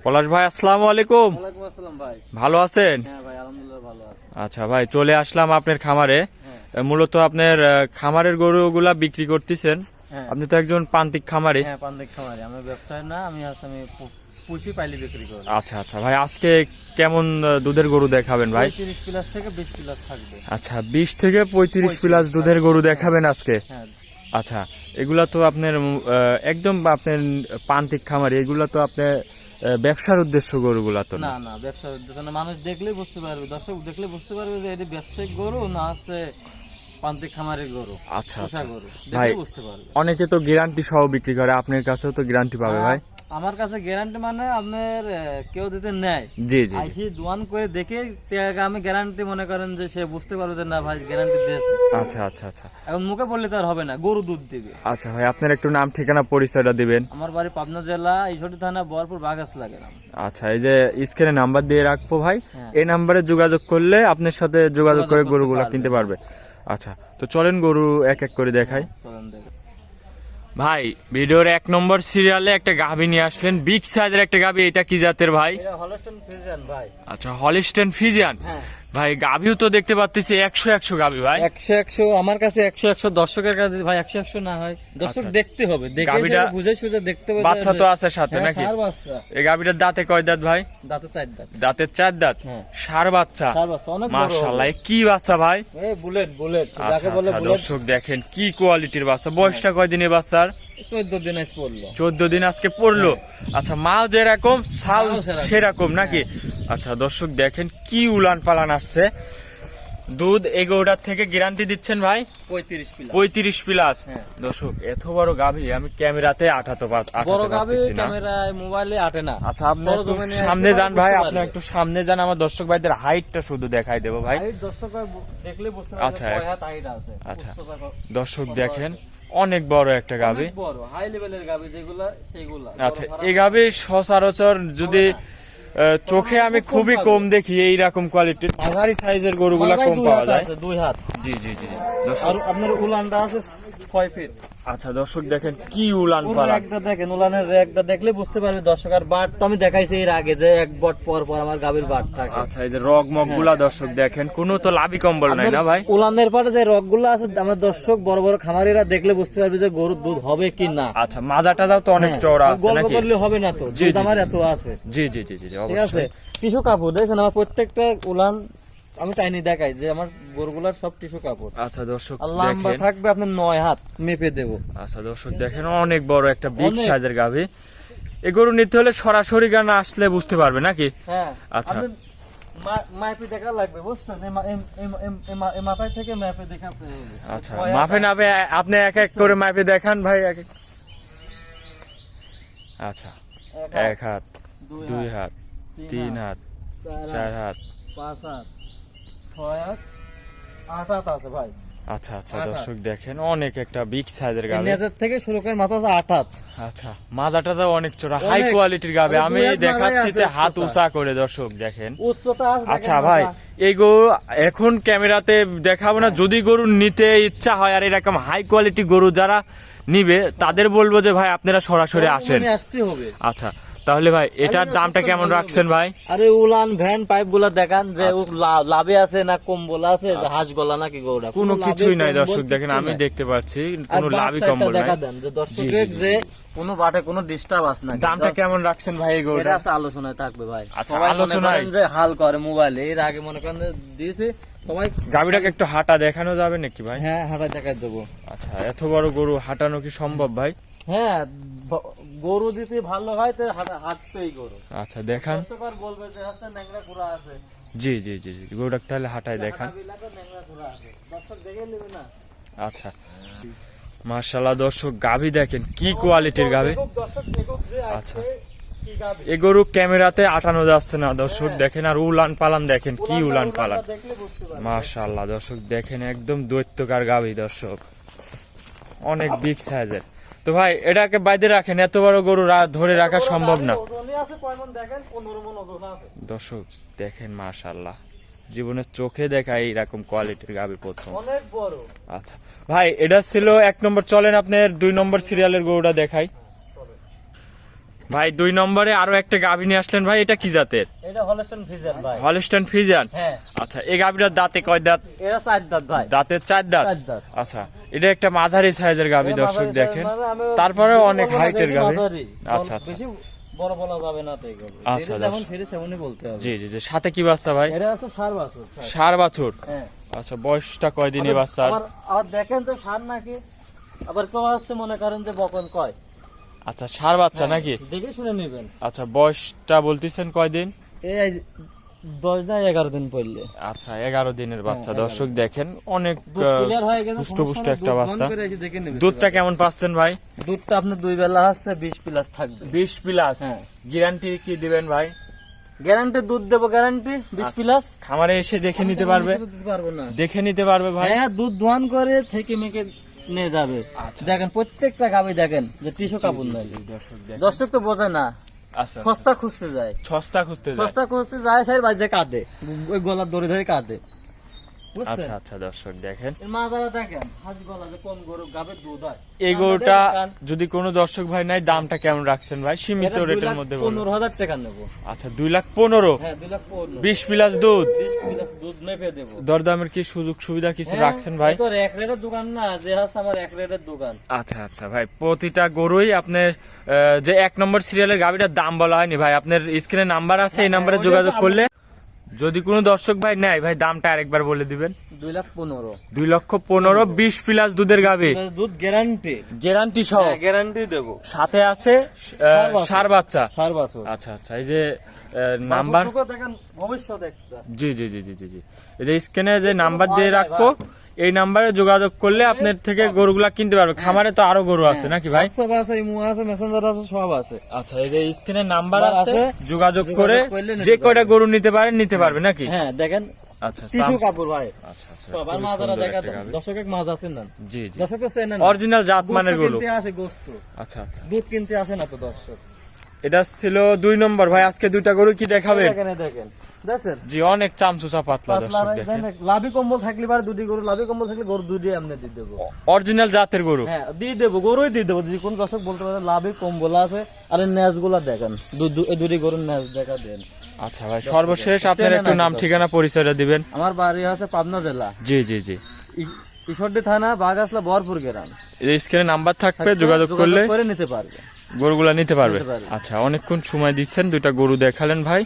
পলাশ ভাই, আসসালামু আলাইকুম। ওয়ালাইকুম আসসালাম ভাই। ভালো আছেন? হ্যাঁ ভাই, আলহামদুলিল্লাহ ভালো আছি। আচ্ছা ভাই, চলে আসলাম আপনার খামারে। মূলত আপনার খামারের গরুগুলা বিক্রি করতেছেন। হ্যাঁ। আপনি তো একজন প্রান্তিক খামারি। হ্যাঁ, পান্দিক খামারি। আমি ব্যবসায়ী না, আমি পুষি পাইলি বিক্রি করি। আচ্ছা আচ্ছা ভাই, আজকে কেমন দুধের গরু দেখাবেন ভাই? 30 প্লাস থেকে 20 প্লাস থাকবে। আচ্ছা, 20 থেকে 35 প্লাস দুধের গরু দেখাবেন আজকে? হ্যাঁ। আচ্ছা, এগুলা তো আপনার একদম আপনার প্রান্তিক খামারি, এগুলা তো আপনার ব্যবসার উদ্দেশ্য গরুগুলা তো না না, ব্যবসার উদ্দেশ্য না। মানুষ দেখলেই বুঝতে পারবে, দর্শক দেখলে বুঝতে পারবে যে এটা ব্যবসায়িক গরু না আছে প্রান্তিক খামারের গরু। আচ্ছা আচ্ছা গরু ভাই, দেখলে বুঝতে পারবে। অনেকে তো গ্যারান্টি সহ বিক্রি করে, আপনার কাছেও তো গ্যারান্টি পাবে ভাই? আমার কাছে গ্যারান্টি মানে আপনার কেউ যদি নেয়, জি জি, আইসি দোয়ান করে দেখে আমি গ্যারান্টি মনে করেন যে সে বুঝতে পারবে যে না ভাই গ্যারান্টি দিয়েছে। আচ্ছা আচ্ছা আচ্ছা, এখন মুখে বললে তো আর হবে না, গরু দুধ দিবে। আচ্ছা ভাই, আপনার একটু নাম ঠিকানা পরিচয়টা দিবেন। আমার বাড়ি পাবনা জেলা ঈশ্বরদী থানা বহরপুর বাগাসলা গ্রাম। আচ্ছা, এই যে স্ক্রিনে নাম্বার দিয়ে রাখবো ভাই, হ্যাঁ। এই নাম্বারে যোগাযোগ করলে আপনার সাথে যোগাযোগ করে গরুগুলো কিনতে পারবে। আচ্ছা, তো চলেন গরু এক এক করে দেখাই। চলেন দেখি। ভাই, ভিডিওর 1 নম্বর সিরিয়ালে একটা গাভী নিয়ে আসলেন, বিগ সাইজের একটা গাভী। এটা কি জাতের ভাই? এটা হলস্টাইন ফ্রিজিয়ান ভাই। আচ্ছা, হলিস্টেন ফ্রিজিয়ান। হ্যাঁ ভাই, গাভীও তো দেখতে পাচ্ছি 100 গাভী ভাই। 100 আমার কাছে 100 দর্শকের কাছে ভাই 100 না হয়, দর্শক আচ্ছা। দেখতে হবে, দেখে গাভীটা বুঝে সুঝে দেখতে হবে। বাচ্চা তো আছে সাথে হ্যাঁ, নাকি? ষাঁড় বাচ্চা। এই গাভীটার দাঁতে কয় দাঁত ভাই? দাঁতে 4 দাঁত। দাঁতের 4 দাঁত। হ্যাঁ। ষাঁড় বাচ্চা। ষাঁড় বাচ্চা অনেক বড়। মাশাআল্লাহ, কি বাচ্চা ভাই? এই বুলেট বুলেট আচ্ছা যাকে বলে আচ্ছা, বুলেট। দর্শক দেখেন কি কোয়ালিটির বাচ্চা। বয়সটা কয়দিন এই বাচ্চার? 14 দিন আজ পড়লো। 14 দিন আজকে পড়লো। আচ্ছা, মাও যেরকম সাল সাল সেরকম নাকি? আচ্ছা দর্শক দেখেন কি উলান পালান আসছে। দুধ এগোটার থেকে গ্যারান্টি দিচ্ছেন ভাই? 35 প্লাস। 35 প্লাস। হ্যাঁ। দর্শক, এত বড় গাভী আমি ক্যামেরাতে আঠাতে বড় গাভী পারতেছি না। ক্যামেরায় মোবাইলে আটে না। আচ্ছা, আপনি একটু সরজমিনে সামনে একটু যান ভাই, বুঝতে আপনি পারবে। একটু সামনে যান, আমার দর্শক ভাইদের হাইটটা শুধু দেখাই দেবো ভাই। হাইট দর্শক দেখলে বুঝতে পারবে আচ্ছা, কয় হাত হাইট আছে। আচ্ছা। বুঝতে পারবে। দর্শক কত দেখেন আছে। অনেক বড় একটা গাভী। অনেক বড় হাই লেভেলের গাভী যেগুলা সেইগুলা। আচ্ছা, এই গাভী সচরাচর যদি চোখে আমি খুবই কম দেখি, এইরকম কোয়ালিটির মাঝারি সাইজের গরুগুলা কম পাওয়া যায়। 2 হাত। জি জি জি, দর্শক। আর আপনার উলানটা আছে 6 ফিট। আচ্ছা দর্শক দেখেন কি উলান পুরো পালান। একটা দেখেন, উলানের রেকটা দেখলে বুঝতে পারবে দর্শক। আর বাট তো আমি দেখাইছি এর আগে যে এক বট পর পর আমার গাভীর বাট থাকে। আচ্ছা, এই যে রগ মগ গুলা দর্শক দেখেন, কোনো তো লাভি কম্বল নাই না ভাই? উলানের পরে যে রগগুলো আছে আমার দর্শক বড় বড় খামারিরা দেখলে বুঝতে পারবে যে গরুর দুধ হবে কি না। আচ্ছা, মাজা টাজাও তো অনেক হ্যাঁ, চওড়া আছে গল্প নাকি? করলে হবে না তো, জি, দুধ জি, আমার জি। এত আছে। জি জি জি জি, ঠিক আছে। অবশ্যই। টিস্যু কাপড় দেখেন আমার প্রত্যেকটা উলান আমি টাইনি দেখাই যে আমার গরুগুলার সব টিস্যু কাপড়। আচ্ছা দর্শক আর লম্বা দেখেন। থাকবে আপনার 9 হাত মেপে দেবো। আচ্ছা দর্শক দেখেন, অনেক বড় একটা বিগ অনেক। সাইজের গাভী। এই গরু নিতে হলে সরাসরি গানা আসলে বুঝতে পারবে নাকি? হ্যাঁ। আচ্ছা। আপনি মাপে দেখা লাগবে বুঝছেন, এই মাথায় থেকে মাপে দেখা হবে। আচ্ছা, মাপে নাপে আপনি এক এক করে মাপে দেখান ভাই। এক এক। আচ্ছা, 1 হাত, 2 হাত, 3 হাত, 4 হাত। 5 হাত, 6 হাত, 8 হাত আছে ভাই। আচ্ছা আচ্ছা, 8 হাত। দর্শক দেখেন অনেক একটা বিগ সাইজের গাভী। নেজার থেকে শুরু করে মাথা আছে 8 হাত। আচ্ছা, মাজাটা তো অনেক চড়া, অনেক। হাই কোয়ালিটির গাভী। ওই আমি 2 হাত দেখাচ্ছি মাজাই আছে হাত উচ্চতা। উঁচা করে, দর্শক দেখেন। উচ্চতা আছে আচ্ছা দেখেন ভাই, মাথা। এই গরু এখন ক্যামেরাতে দেখাবো না। যদি গরু নিতে ইচ্ছা হয় আর এরকম হাই কোয়ালিটি গরু যারা নিবে তাদের বলবো যে ভাই আপনারা সরাসরি আসেন। সরজমিনে আসতে হবে। আচ্ছা, তাহলে ভাই এটার দামটা কেমন রাখছেন ভাই? আরে উলান ভ্যান পাইপ গুলা দেখান যে ও লাভে আছে না কম্বল আছে, হাঁস গলা নাকি গরুটা কোনো কিছুই নাই লাভে দর্শক কম্বল দেখেন, কিচ্ছু আমি নাই। দেখতে পাচ্ছি আর কোনো বাট লাভই সাইডটা কম্বল নাই। দেখা দেন যে দর্শকের যে কোনো বাটে কোনো ডিস্টার্ব আছে না। দামটা কেমন রাখছেন ভাই এই এটা গরুটা? আছে আলোচনায় থাকবে ভাই। আচ্ছা, সবাই মনে আলোচনায়? করেন যে হাল করে মোবাইলে, এর আগে মনে করেন যে দিয়েছে সবাই। গাভীটাকে একটু হাঁটা দেখানো যাবে নাকি ভাই? হ্যাঁ হাঁটা দেখাই দেবো। আচ্ছা, এত বড় গরু হাঁটানো কি সম্ভব ভাই? হ্যাঁ গরু দিতে ভালো হয় তো হাঁটতেই গরু। আচ্ছা দেখান। দর্শক বলবে যে হচ্ছে ন্যাংরা কুড়া আছে। জি জি জি জি, গরুটাকে তাহলে হাঁটায় দেখান। হাঁটাবিলাতে ন্যাংরা কুড়া আছে, দর্শক দেখে নেবে না। আচ্ছা, মাশাআল্লাহ দর্শক, গাভী দেখেন কি কোয়ালিটির গাভী। দর্শক দেখুক যে আচ্ছা, আজকে কি গাভী। এই গরু ক্যামেরাতে আটানো যাচ্ছে না দর্শক দেখেন। আর উলান পালান দেখেন, কি উলান পালান। দেখলে বুঝতে পারবে। মাশাআল্লাহ দর্শক দেখেন, একদম দৈত্যকার গাভী দর্শক, অনেক বিগ সাইজের। তো ভাই এটাকে বাইরে রাখেন, এত বড় গরু ধরে রাখা সম্ভব না। ওজনই আছে কয় মণ দেখেন, 15 মণ ওজন আছে। দর্শক দেখেন, মাশাআল্লাহ, জীবনের চোখে দেখা এইরকম কোয়ালিটির গাভী প্রথম। অনেক বড়। আচ্ছা ভাই, এটা ছিল 1 নম্বর। চলেন আপনার 2 নম্বর সিরিয়ালের গরুটা দেখাই। ভাই 2 নম্বরে আরো একটা গাভী নিয়ে আসলেন ভাই, এটা কি জাতের? এটা হলস্টাইন ফ্রিজিয়ান ভাই। Holstein Friesian. হ্যাঁ। আচ্ছা, এই গাভীটার দাঁতে কয় দাঁত? এরা 4 দাঁত ভাই। দাঁতের 4 দাঁত। 4 দাঁত। আচ্ছা, এটা একটা মাঝারি সাইজের গাভী দর্শক দেখেন, তারপরে অনেক হাইটের গাভী। আচ্ছা আচ্ছা, বেশি বড় বলা যাবে না তো এই গাভী। আচ্ছা, যেমন ছেড়ে সেমনই বলতে হবে। জি জি জি। সাথে কি বাচ্চা ভাই? এটা আছে ষাঁড় বাছুর। ষাঁড় বাছুর। হ্যাঁ। আচ্ছা, বয়সটা কয় দিনে বাচ্চার? আবার দেখেন তো ষাঁড় নাকি, আবার কেউ আছে মনে করেন যে বকন কয়। আচ্ছা, ষাঁড় বাচ্চা নাকি? দেখে শুনে নেবেন। আচ্ছা, বয়সটা বলতেছেন কয় দিন? এই 10 না 11 দিন পড়লে। আচ্ছা, 11 দিনের বাচ্চা দর্শক দেখেন, অনেক ক্লিয়ার হয়ে গেছে, পুষ্ট একটা বাচ্চা। করে এই যে দেখে নেবেন। দুধটা কেমন পাচ্ছেন ভাই? দুধটা আপনি 2 বেলা আছে 20 প্লাস থাকবে। 20 প্লাস। হ্যাঁ। গ্যারান্টি কি দিবেন ভাই? গ্যারান্টি দুধ দেবো, গ্যারান্টি 20 প্লাস। খামারে এসে দেখে নিতে পারবে? দিতে পারবো না। দেখে নিতে পারবে ভাই? হ্যাঁ, দুধ দোয়ান করে থেকে মেখে নিয়ে যাবে। আচ্ছা। দেখেন প্রত্যেকটা গাভী দেখেন যে টিস্যু কাপড় নাই। দর্শক দেখেন। দর্শক তো বোঝে না, আচ্ছা, সস্তা খুঁজতে যায়। সস্তা খুঁজতে যায়। সস্তা খুঁজতে যায়, সেই বাজে কাঁদে, ওই গলার দড়ি ধরে কাঁদে। বুঝছেন? আচ্ছা আচ্ছা, দর্শক দেখেন, এর মাজারা দেখেন, হাঁস গলা যে কোন গরু গাভীর দুধ হয়। এই গরুটা যদি কোনো দর্শক ভাই নাই, দামটা কেমন রাখছেন ভাই? সীমিত রেটের মধ্যে বলুন। 15,000 টাকা নেবো। আচ্ছা, 2,15,000। হ্যাঁ, 2,15,000। 20 প্লাস দুধ। 20 প্লাস দুধ মেপে দেবো। দরদামের কি সুযোগ সুবিধা কিছু হ্যাঁ, রাখছেন ভাই? এ তো এক রেটের দোকান না, যে হাঁস আমার এক রেটের দোকান। আচ্ছা আচ্ছা ভাই, প্রতিটা গরুই আপনার যে 1 নম্বর সিরিয়ালের গাভিটার দাম বলা হয়নি ভাই, আপনার স্ক্রিনে নাম্বার আছে, এই নাম্বারে যোগাযোগ করলে যদি কোনো দর্শক ভাই নেয় ভাই, দামটা আরেকবার বলে দিবেন। 2,15,000। 2,15,000, 20 প্লাস দুধের গাভি, দুধ গ্যারান্টি। গ্যারান্টি সহ। গ্যারান্টি দেবো। সাথে আছে ষাঁড় বাচ্চা। ষাঁড় বাছুর। আচ্ছা আচ্ছা, এই যে নাম্বার, বাছুরটুকু দেখেন ভবিষ্যৎ একটা। জি জি জি জি জি জি, এই যে স্ক্রিনে যে নাম্বার দিয়ে রাখবো, এই নাম্বারে যোগাযোগ করলে আপনার থেকে গরুগুলা কিনতে পারবে। খামারে তো আরো গরু আছে নাকি ভাই? সব আছে, ইমো আছে, মেসেঞ্জার আছে, সব আছে। আচ্ছা, এই যে স্ক্রিনে নাম্বার নাম্বার আছে, আছে, যোগাযোগ করে যোগাযোগ করলে নিতে যে কয়টা পারবে। গরু নিতে পারেন নিতে পারবে নাকি? হ্যাঁ, দেখেন আচ্ছা, টিস্যু কাপড় ভাই। আচ্ছা আচ্ছা, সব আর খুবই মাজারা সুন্দর দেখা একটা গাভী। দর্শক এক মাছ আছেন না। জি জি, দর্শক তো চেনেন না। অরিজিনাল জাত মানের গরু। কিনতে আসে গোস্ত। আচ্ছা আচ্ছা, দুধ কিনতে আসে না তো দর্শক। এটা ছিল 2 নম্বর ভাই। আজকে 2টা গরু কি দেখাবেন? দেখেন দেখেন দেখেন। জি, অনেক চামচুচা পাতলা দর্শক দেখেন, লাভি কম্বল থাকলে পারে দুটি গরু, লাভি কম্বল থাকলে গরু দুটি আমরা দিয়ে দেবো। অরিজিনাল জাতের গরু। হ্যাঁ, দিয়ে দেবো, গরুই দিয়ে দেবো। যদি কোন দর্শক বলতে পারে লাভি কম্বল আছে, আর ন্যাজ গুলা দেখেন, এই দুটি গরুর ন্যাজ দেখা দেন। আচ্ছা ভাই, সর্বশেষ আপনার একটু নাম ঠিকানা পরিচয়টা দিবেন। আমার বাড়ি আছে পাবনা জেলা, জি জি জি, ঈশ্বরদী থানা, বাগাসলা, বরপুর গ্রাম। এই স্ক্রিনে নাম্বার থাকবে, যোগাযোগ করলে করে নিতে পারবে, গরুগুলা নিতে পারবে। নিতে পারবে। আচ্ছা, অনেকক্ষণ সময় দিচ্ছেন, 2টা গরু দেখালেন ভাই।